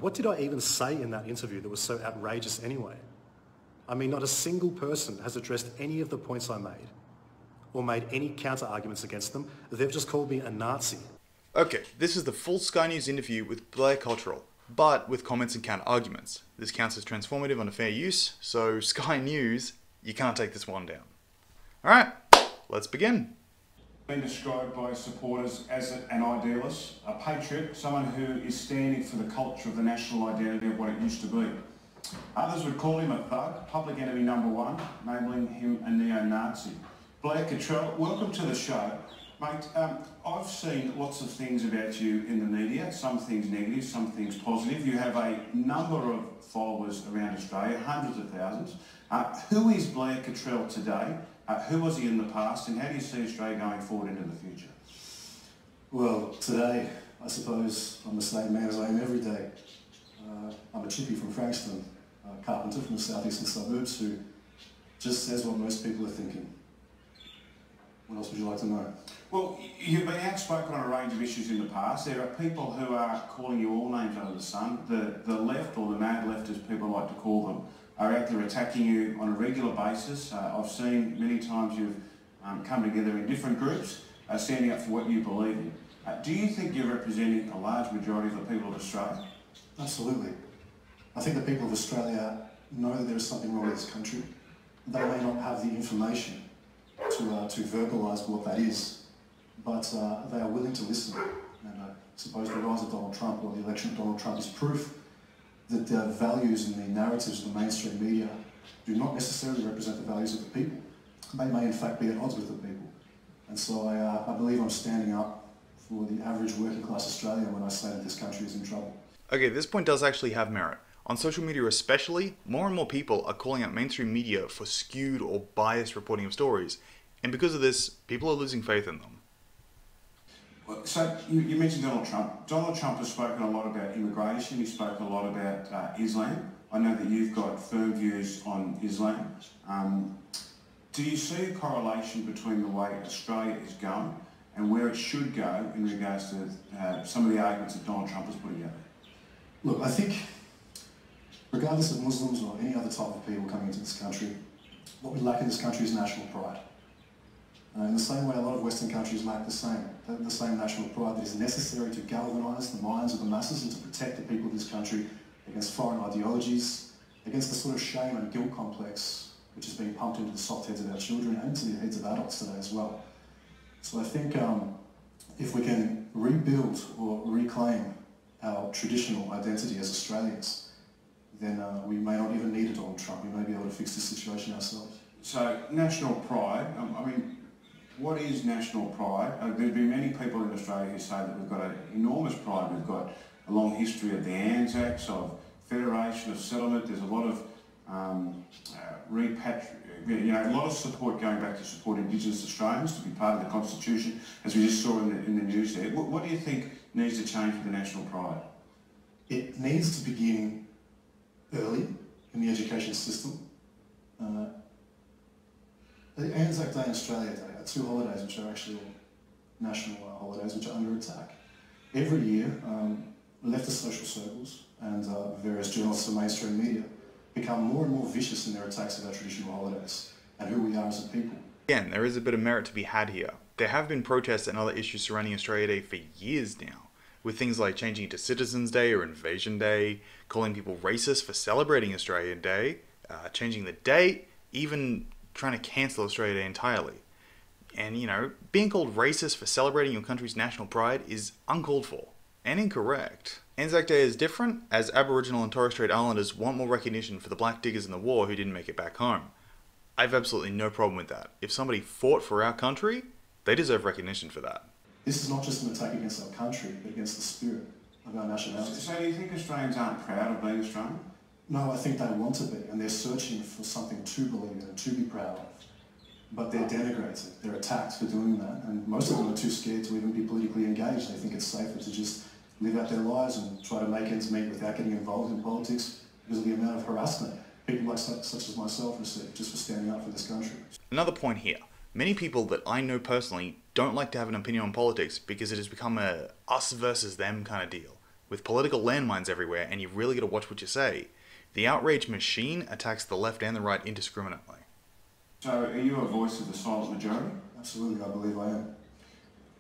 What did I even say in that interview that was so outrageous anyway? I mean, not a single person has addressed any of the points I made or made any counter-arguments against them. They've just called me a Nazi. Okay, this is the full Sky News interview with Blair Cottrell, but with comments and counter-arguments. This counts as transformative under fair use, so Sky News, you can't take this one down. Alright, let's begin. Been described by supporters as an idealist, a patriot, someone who is standing for the culture of the national identity of what it used to be. Others would call him a thug, public enemy number one, labelling him a neo-Nazi. Blair Cottrell, welcome to the show. Mate, I've seen lots of things about you in the media, some things negative, some things positive. You have a number of followers around Australia, hundreds of thousands. Who is Blair Cottrell today? Who was he in the past, and how do you see Australia going forward into the future? Well, today, I suppose I'm the same man as I am every day. I'm a chippy from Frankston, a carpenter from the southeastern suburbs who just says what most people are thinking. What else would you like to know? Well, you've been outspoken on a range of issues in the past. There are people who are calling you all names under the sun. The left, or the mad left as people like to call them, are out there attacking you on a regular basis. I've seen many times you've come together in different groups, standing up for what you believe in. Do you think you're representing a large majority of the people of Australia? Absolutely. I think the people of Australia know that there is something wrong with this country. They may not have the information to verbalise what that is, but they are willing to listen. And I suppose the rise of Donald Trump, or the election of Donald Trump, is proof that the values and the narratives of the mainstream media do not necessarily represent the values of the people. They may in fact be at odds with the people. And so I believe I'm standing up for the average working class Australian when I say that this country is in trouble. Okay, this point does actually have merit. On social media especially, more and more people are calling out mainstream media for skewed or biased reporting of stories. And because of this, people are losing faith in them. So you mentioned Donald Trump. Donald Trump has spoken a lot about immigration. He spoke a lot about Islam. I know that you've got firm views on Islam. Do you see a correlation between the way Australia is going and where it should go in regards to some of the arguments that Donald Trump is putting out there? Look, I think regardless of Muslims or any other type of people coming into this country, what we lack in this country is national pride. In the same way a lot of Western countries lack the same national pride that is necessary to galvanise the minds of the masses and to protect the people of this country against foreign ideologies, against the sort of shame and guilt complex which is being pumped into the soft heads of our children and into the heads of adults today as well. So I think if we can rebuild or reclaim our traditional identity as Australians, then we may not even need a Donald Trump. We may be able to fix this situation ourselves. So national pride, I mean, what is national pride? There's been many people in Australia who say that we've got an enormous pride. We've got a long history of the Anzacs, of federation, of settlement. There's a lot of a lot of support going back to support Indigenous Australians to be part of the Constitution, as we just saw in the news there. What do you think needs to change with the national pride? It needs to begin early in the education system. The Anzac Day and Australia Day are two holidays which are actually national holidays which are under attack. Every year, leftist social circles and various journalists and mainstream media become more and more vicious in their attacks of our traditional holidays and who we are as a people. Again, there is a bit of merit to be had here. There have been protests and other issues surrounding Australia Day for years now, with things like changing it to Citizens Day or Invasion Day, calling people racist for celebrating Australia Day, changing the date, even trying to cancel Australia Day entirely. And, you know, being called racist for celebrating your country's national pride is uncalled for and incorrect. Anzac Day is different, as Aboriginal and Torres Strait Islanders want more recognition for the black diggers in the war who didn't make it back home. I have absolutely no problem with that. If somebody fought for our country, they deserve recognition for that. This is not just an attack against our country, but against the spirit of our nationality. So do you think Australians aren't proud of being Australian? No, I think they want to be, and they're searching for something to believe in and to be proud of. But they're denigrated, they're attacked for doing that, and most of them are too scared to even be politically engaged. They think it's safer to just live out their lives and try to make ends meet without getting involved in politics because of the amount of harassment people like such as myself receive just for standing up for this country. Another point here. Many people that I know personally don't like to have an opinion on politics because it has become a us versus them kind of deal, with political landmines everywhere, and you really got to watch what you say. The outrage machine attacks the left and the right indiscriminately. So are you a voice of the silent majority? Absolutely, I believe I am.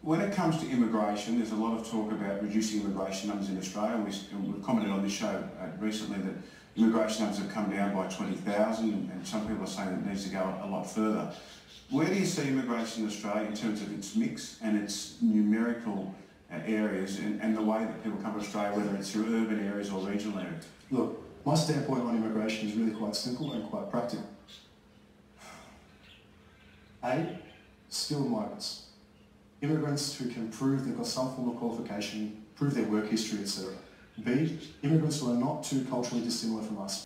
When it comes to immigration, there's a lot of talk about reducing immigration numbers in Australia. We've commented on this show recently that immigration numbers have come down by 20,000, and some people are saying it needs to go a lot further. Where do you see immigration in Australia in terms of its mix and its numerical areas and the way that people come to Australia, whether it's through urban areas or regional areas? Look, my standpoint on immigration is really quite simple and quite practical. A, skilled migrants. Immigrants who can prove they've got some form of qualification, prove their work history, etc. B, immigrants who are not too culturally dissimilar from us.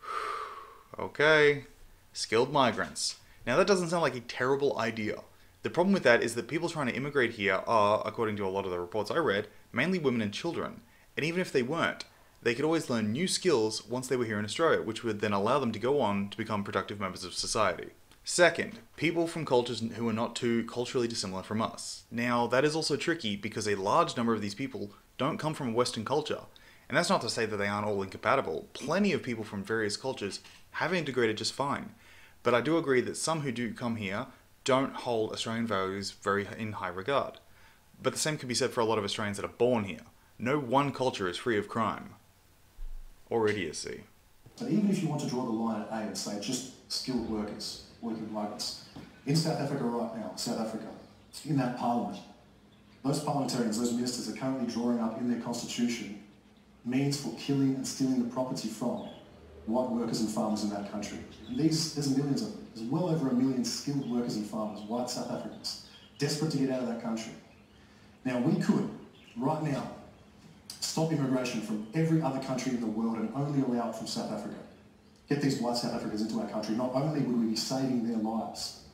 Okay, skilled migrants. Now that doesn't sound like a terrible idea. The problem with that is that people trying to immigrate here are, according to a lot of the reports I read, mainly women and children. And even if they weren't, they could always learn new skills once they were here in Australia, which would then allow them to go on to become productive members of society. Second, people from cultures who are not too culturally dissimilar from us. Now, that is also tricky because a large number of these people don't come from a Western culture. And that's not to say that they aren't all incompatible. Plenty of people from various cultures have integrated just fine. But I do agree that some who do come here don't hold Australian values very in high regard. But the same can be said for a lot of Australians that are born here. No one culture is free of crime or idiocy. But even if you want to draw the line at A and say just skilled workers, working migrants, in South Africa right now, in that parliament, those parliamentarians, those ministers are currently drawing up in their constitution means for killing and stealing the property from white workers and farmers in that country. And there's millions of them. There's well over 1 million skilled workers and farmers, white South Africans, desperate to get out of that country. Now we could, right now, stop immigration from every other country in the world and only allow it from South Africa. Get these white South Africans into our country. Not only would we be saving their lives,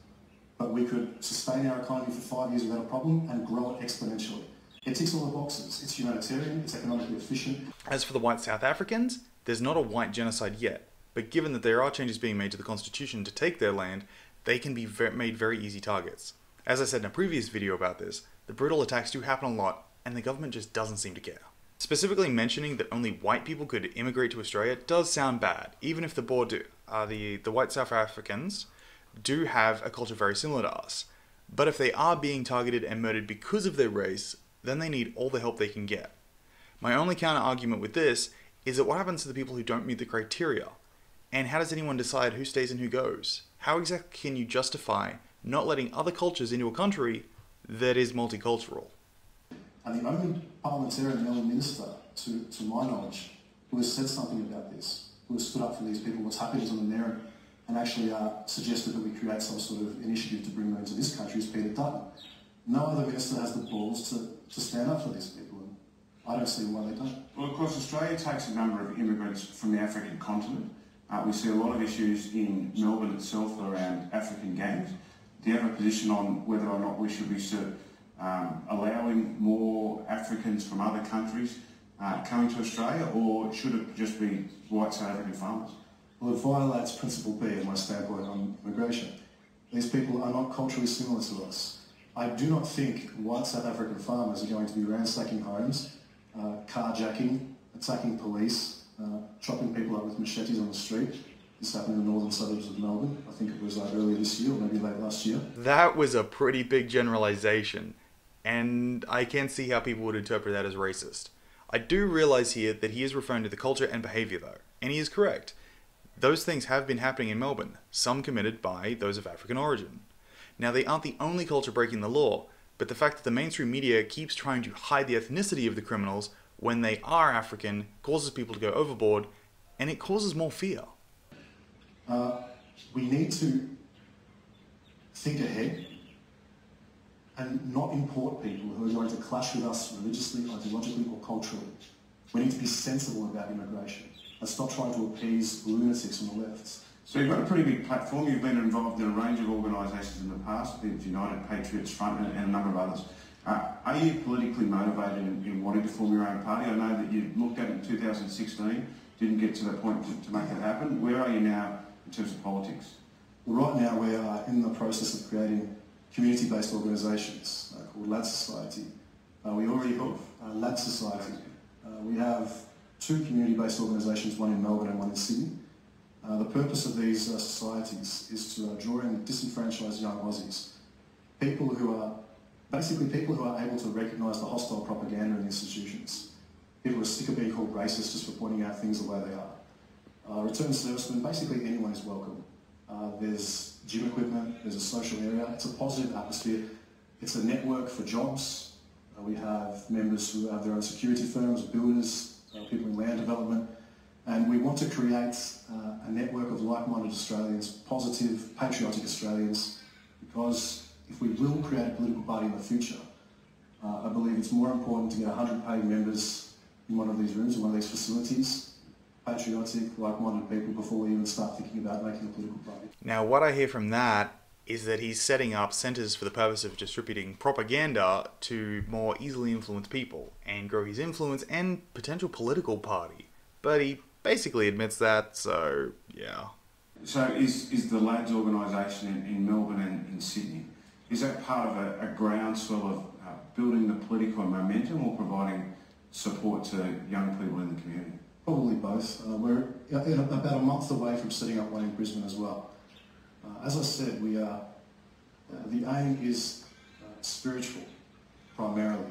but we could sustain our economy for 5 years without a problem and grow it exponentially. It ticks all the boxes. It's humanitarian, it's economically efficient. As for the white South Africans, there's not a white genocide yet, but given that there are changes being made to the constitution to take their land, they can be made very easy targets. As I said in a previous video about this, the brutal attacks do happen a lot, and the government just doesn't seem to care. Specifically mentioning that only white people could immigrate to Australia does sound bad, even if the white South Africans do have a culture very similar to us. But if they are being targeted and murdered because of their race, then they need all the help they can get. My only counter argument with this is that what happens to the people who don't meet the criteria? And how does anyone decide who stays and who goes? How exactly can you justify not letting other cultures into a country that is multicultural? And the only parliamentarian and only minister, to my knowledge, who has said something about this, who has stood up for these people, what's happened is on the merit, and actually suggested that we create some sort of initiative to bring them into this country is Peter Dutton. No other minister has the balls to stand up for these people, and I don't see why they don't. Well, of course, Australia takes a number of immigrants from the African continent. We see a lot of issues in Melbourne itself around African gangs. Do you have a position on whether or not we should be allowing more Africans from other countries coming to Australia, or should it just be white South African farmers? Well, it violates Principle B in my standpoint on immigration. These people are not culturally similar to us. I do not think white South African farmers are going to be ransacking homes, carjacking, attacking police, chopping people up with machetes on the street. This happened in the northern suburbs of Melbourne. I think it was earlier this year or maybe late last year. That was a pretty big generalization, and I can see how people would interpret that as racist. I do realize here that he is referring to the culture and behaviour though, and he is correct. Those things have been happening in Melbourne, some committed by those of African origin. Now, they aren't the only culture breaking the law, but the fact that the mainstream media keeps trying to hide the ethnicity of the criminals when they are African causes people to go overboard, and it causes more fear. We need to think ahead and not import people who are going to clash with us religiously, ideologically or culturally. We need to be sensible about immigration and stop trying to appease lunatics on the left. So you've got a pretty big platform. You've been involved in a range of organisations in the past, the United Patriots Front and a number of others. Are you politically motivated in wanting to form your own party? I know that you looked at it in 2016, didn't get to that point to make it happen. Where are you now in terms of politics? Well, right now we are in the process of creating community-based organisations called Lad Society. We already have Lad Society. We have two community-based organisations, one in Melbourne and one in Sydney. The purpose of these societies is to draw in disenfranchised young Aussies, people who are able to recognise the hostile propaganda in institutions, people who are sick of being called racist just for pointing out things the way they are. Returned servicemen, basically anyone is welcome. There's gym equipment, there's a social area, it's a positive atmosphere, it's a network for jobs. We have members who have their own security firms, builders, people in land development, and we want to create a network of like-minded Australians, positive, patriotic Australians, because if we will create a political party in the future, I believe it's more important to get 100 paying members in one of these rooms, in one of these facilities, patriotic, like-minded people, before we even start thinking about making a political party. Now, what I hear from that is that he's setting up centres for the purpose of distributing propaganda to more easily influence people and grow his influence and potential political party. But he basically admits that, so yeah. So is the Lads organisation in Melbourne and in Sydney, is that part of a groundswell of building the political momentum or providing support to young people in the community? Probably both. We're about a month away from setting up one in Brisbane as well. As I said, the aim is spiritual, primarily.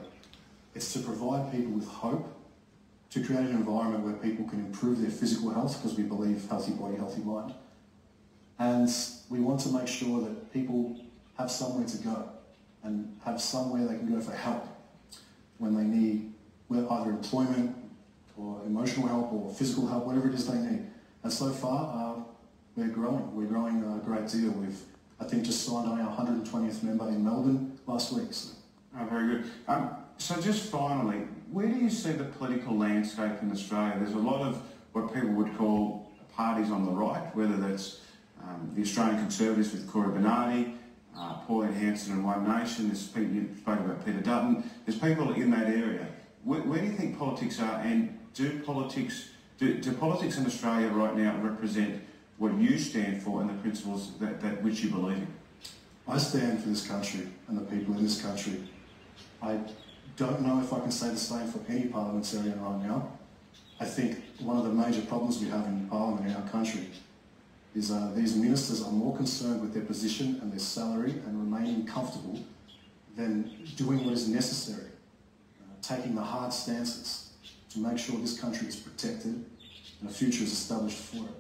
It's to provide people with hope, to create an environment where people can improve their physical health, because we believe healthy body, healthy mind. And we want to make sure that people have somewhere to go and have somewhere they can go for help when they need either employment or emotional help or physical help, whatever it is they need. And so far, we're growing a great deal. We've, I think, just signed on our 120th member in Melbourne last week. So. Oh, very good. So just finally, where do you see the political landscape in Australia? There's a lot of what people would call parties on the right, whether that's the Australian Conservatives with Corey Bernardi, Pauline Hanson and One Nation, there's people, you spoke about Peter Dutton, there's people in that area. Where do you think politics are, and do politics in Australia right now represent what you stand for and the principles that which you believe in? I stand for this country and the people in this country. I don't know if I can say the same for any parliamentarian right now. I think one of the major problems we have in Parliament in our country is these ministers are more concerned with their position and their salary and remaining comfortable than doing what is necessary, taking the hard stances to make sure this country is protected and a future is established for it.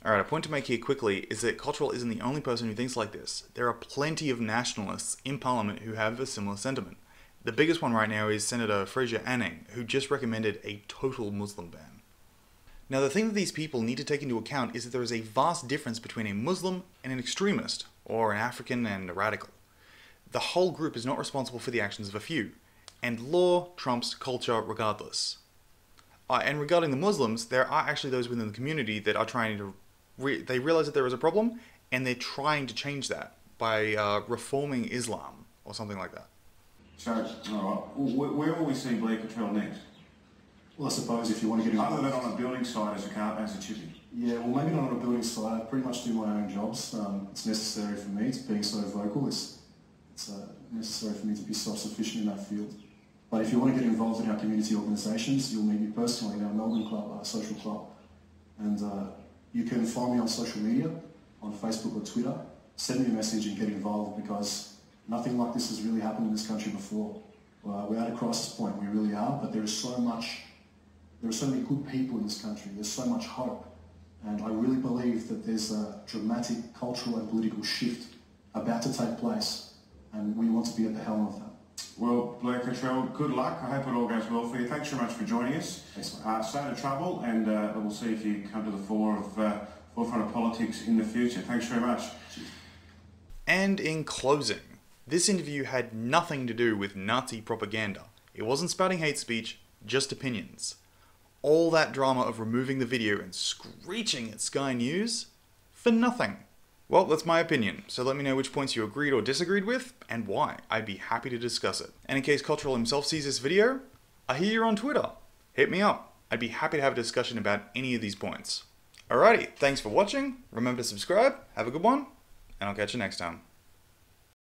Alright, a point to make here quickly is that Cottrell isn't the only person who thinks like this. There are plenty of nationalists in Parliament who have a similar sentiment. The biggest one right now is Senator Fraser Anning, who just recommended a total Muslim ban. Now, the thing that these people need to take into account is that there is a vast difference between a Muslim and an extremist, or an African and a radical. The whole group is not responsible for the actions of a few, and law trumps culture regardless. And regarding the Muslims, there are actually those within the community that are trying to they realize that there is a problem, and they're trying to change that by reforming Islam, or something like that. So, all right, where will we see Blair Cottrell next? Well, I suppose if you want to get involved... Other than on a building site as a chippy? Yeah, well, maybe not on a building site. I pretty much do my own jobs. It's necessary for me, it's being so vocal. It's necessary for me to be self-sufficient in that field. But if you want to get involved in our community organisations, you'll meet me personally in our Melbourne Club, our social club. And you can find me on social media, on Facebook or Twitter. Send me a message and get involved, because nothing like this has really happened in this country before. We're at a crisis point, we really are, but there are so many good people in this country, there's so much hope. And I really believe that there's a dramatic cultural and political shift about to take place, and we want to be at the helm of that. Well, Blair Cottrell, good luck. I hope it all goes well for you. Thanks very much for joining us. Thanks, Stay out of trouble, and we'll see if you come to the forefront of politics in the future. Thanks very much. And in closing, this interview had nothing to do with Nazi propaganda. It wasn't spouting hate speech, just opinions. All that drama of removing the video and screeching at Sky News for nothing. Well, that's my opinion, so let me know which points you agreed or disagreed with, and why. I'd be happy to discuss it. And in case Cottrell himself sees this video, I hear you're on Twitter. Hit me up. I'd be happy to have a discussion about any of these points. Alrighty, thanks for watching, remember to subscribe, have a good one, and I'll catch you next time.